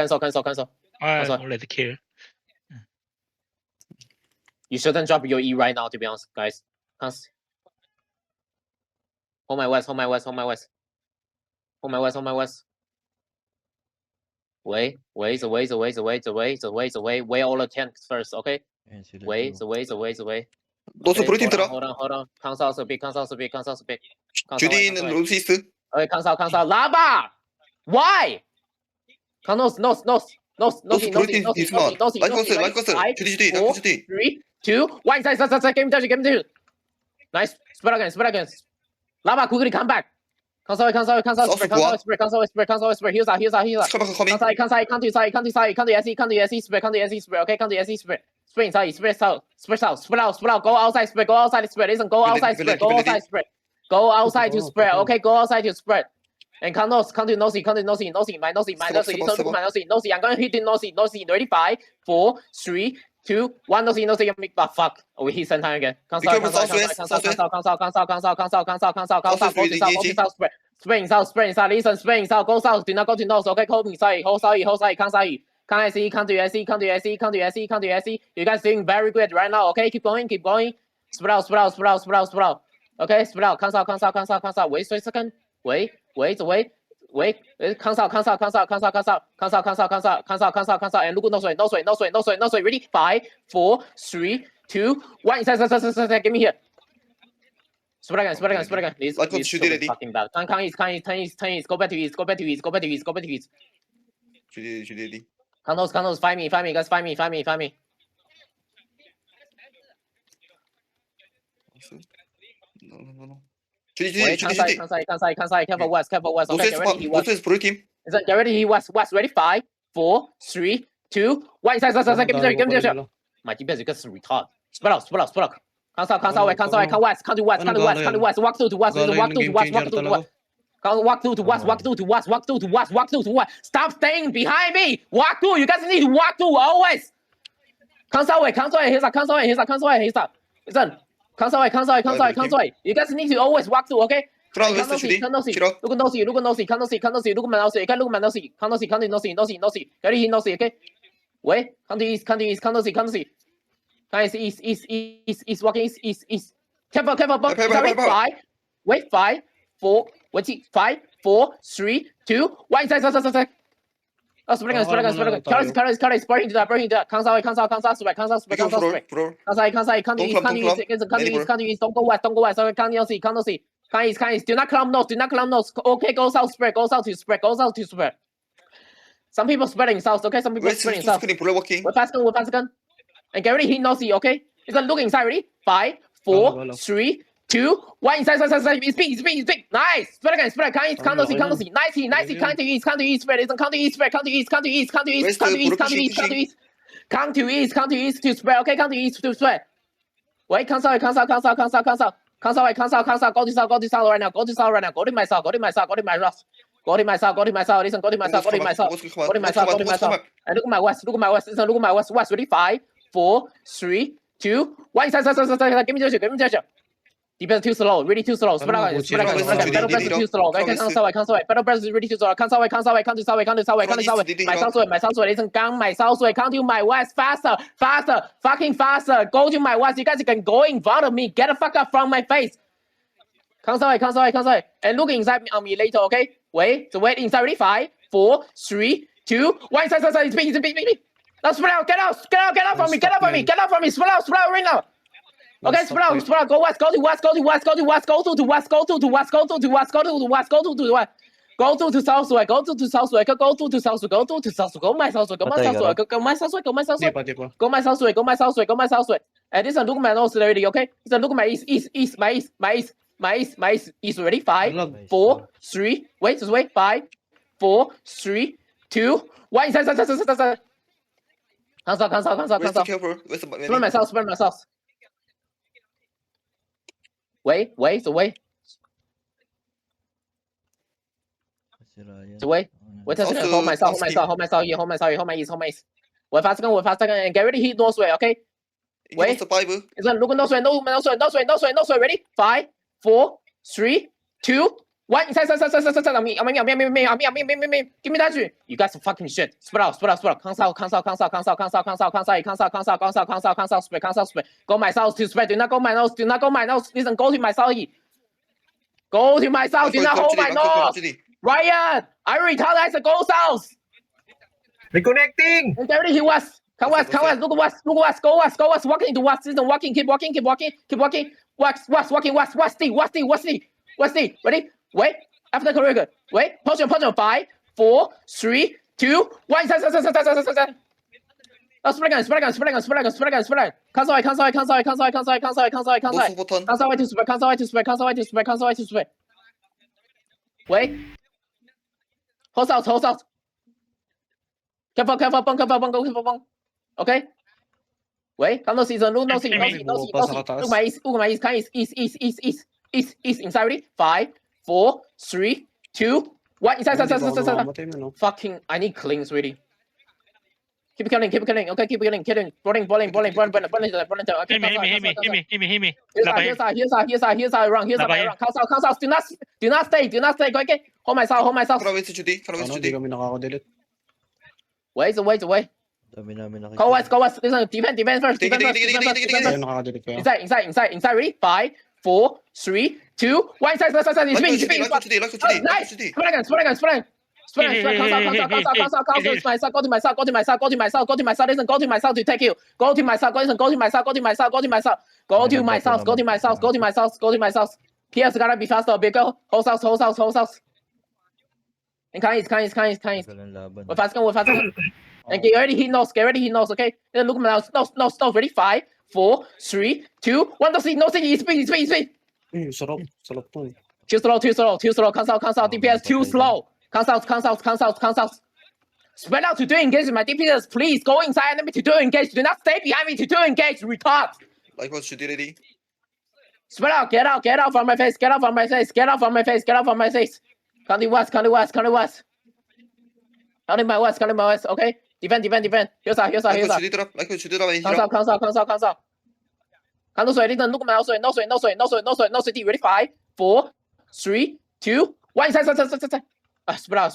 cancel. I'll let it kill. You shouldn't drop your E right now, to be honest, guys. Hold my west. Wait, wait all the tanks first, okay? Wait. 노스 브루틴 들어. Hold on. Cancel speed. 주디는 노스 이스트. Okay, cancel. Lava! Why? No. 노스 브루틴 디스마. 라이커스. 주디. 4, 3, 2, 1. Inside. Game down. Nice. Spread again. Lava quickly come back. Cancel. Spread. Heals out. 스카바크 커밍. Cancel. Come to SE. Spread. Okay, come to SE. Spread inside. Spread out. Go outside. Spread. Listen, go outside. Spread. Go outside to spread. Okay, go outside to spread. And come to nosy. My nosy. My nosy. I'm gonna hit the nosy. Ready? 5, 4, 3, 2, 1. Nosy. Fuck. We hit center again. Cancel. Spread. Spring south. Listen, spring south. Go south. Do not go to nose. Okay, hold inside. Hold side. Come SE. Come to SE. You guys doing very good right now. Okay, keep going. Spread out. Okay, spread out. Cancel. Wait a second. Wait. Cancel. And look, no sway. Ready? 5, 4, 3, 2, 1. Inside. Give me here. Spread again. This is fucking bad. Turn east. Go back to east. 주디 레디. Canals. Find me, guys. Find me. No. Wait, 주디. cancel. Careful west. Okay, get ready. 노스 브루틴. Get ready. He west. Ready? 5, 4, 3, 2, 1. Inside. Give me there. My DPS, you guys are retarded. Spread out. Cancel away. Come west. Walk through to west. Walk through to west. Stop staying behind me. Walk through. You guys need to walk through always. Cancel away. Here's up. Listen. Cancel away. You guys need to always walk through, okay? 프랑 웨스트 주디. Look at nosy. Look at my nosy. Okay, look at my nosy. Come nosy. Ready? Hit nosy, okay? Wait. Come to east. Come nosy. Guys, east. Walking east. Careful. 5, 4. 5, 4, 3, 2, 1. Inside. Oh, spread again. Carry. Spreading to that. Cancel away. Spread. 브로. Cancel. Come to east. Don't go west. Okay, come to see. Come east. Do not climb nose. Okay, go south. Spread. Go south to spread. Some people spreading south. Okay, some people spreading south. 스크린 블랙워킹. We're fast gun. And get ready. Hit nosy. Okay. It's gonna look inside. Ready? 5, 4, 3, 2, 1. Inside. It's big. Nice. Spread again. Come nosy. Nice. Come to east. Spread. Listen. Come to east. Spread. Come to east. To spread. Okay. Come to east to spread. Wait. Cancel. Go to south right now. Go to my south. Listen. Go to my south. And look at my west. Listen. Look at my west. Ready? 5, 4, 3, 2, 1. Inside. Give me the DPS too slow. Really too slow. Spread out. Battle press is too slow. Okay, cancel away. Battle press is really too slow. Cancel away. Come to south. My south. Listen, gang. My south. Come to my west. Faster. Fucking faster. Go to my west. You guys can go in front of me. Get the fuck up from my face. Cancel away. And look inside on me later. Okay. Wait inside. Ready? 5, 4, 3, 2, 1. Inside. It's big. Now spread out. Get out from me. Spread out right now. Okay, spread out. Go west. Go to west. Go to west. Go to west. Go to west. Go to west. Go to west. Go to west. Go to west. Go to southwest. Go to southwest. Go to southwest. Go my southwest. Go my southwest. Go my southwest. Go my southwest. Go my southwest. Go my southwest. Go my southwest. And this one, look at my nose already. Okay. This one, look at my east. My east. Ready? 5, 4, 3. Wait. Just wait. 5, 4, 3, 2, 1. Inside. Cancel. Spread myself. Wait. Hold myself here. We're fast gun, and get ready. Hit northway, okay? Wait. Look at northway. No sway. Ready? 5, 4, 3, 2, One inside on me. Give me that shit. You guys are fucking shit. Spread out. Cancel. Spread. Go my south to spread. Do not go my nose. Listen, go to my south. Go to my south. Do not hold my nose. Ryan, I already told you to go south. Reconnecting. And there he was. Come west. Look west. Go west. Walking into west. Listen, walking. Keep walking. West. Ready? Wait. After correct. Wait. Potion. 5, 4, 3, 2, 1. Oh, spread gun. Cancel. 노스 버튼. Cancel way to spread. Wait. Hold out. Careful, bong. Okay. Wait, come no season. Look my east. East. Inside ready? 5, 4, 3, 2, 1. Inside. Fucking, I need cleans ready. Keep killing. Okay, keep killing. Burning. Okay, Hit me. Here's our run. Cancel. Do not stay. Okay. Hold myself. 카라 웨스트 주디. Hindi kami nakaka-delete. Wait. Dami namin nakikita. Go west. Listen, defend first. Dig. Kaya nakaka-delete kayo. Inside. Ready? 5, 4, 3, 2, 1. Inside. Nice. Spread. Cancel. Go to myself. Listen, go to myself to take you. Go to myself. PS gotta be faster, bigger. Hold south. And kind. Galang laban. We're fast. And get ready, he knows, okay? Then look at my no, ready? 5, 4, 3, 2, 1. No see, speed. Sarap to eh. Too slow. Cancel. DPS too slow. Cancel. Spread out to do engage my DPS. Please go inside enemy to do engage. Do not stay behind me to do engage. Retard. 라이퍼 주디 레디. Spread out. Get out from my face. County west. Counting my west. Okay. Defend. Here's our. 라이퍼 주디 드랍 엔 히라. Cancel. Cancel水, listen, look at my no sweat. Ready? 5, 4, 3, 2, 1. Inside. Spread out.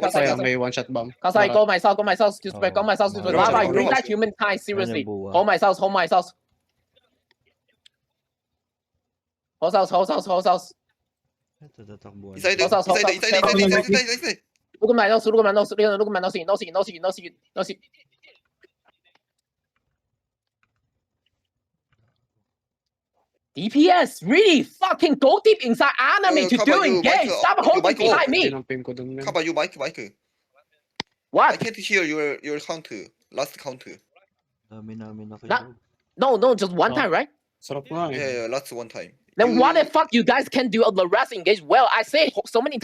Cancel. May one shot bomb. Cancel. Go myself to spread. Lava, you bring that human kind, seriously. Hold myself. Hold house. Ito tatakbuhan. 인사이드. Look at my nose. No see. DPS, really fucking go deep inside enemy to do engage. Stop holding behind me. Pin ko dun. 카바 유 마이크. I What? can't hear your count. Last count. Dami namin nakikita. No, just one time, right? Sarap nga eh. Yeah, last one time. Then what the fuck you guys can do the rest engage well? I say so many times.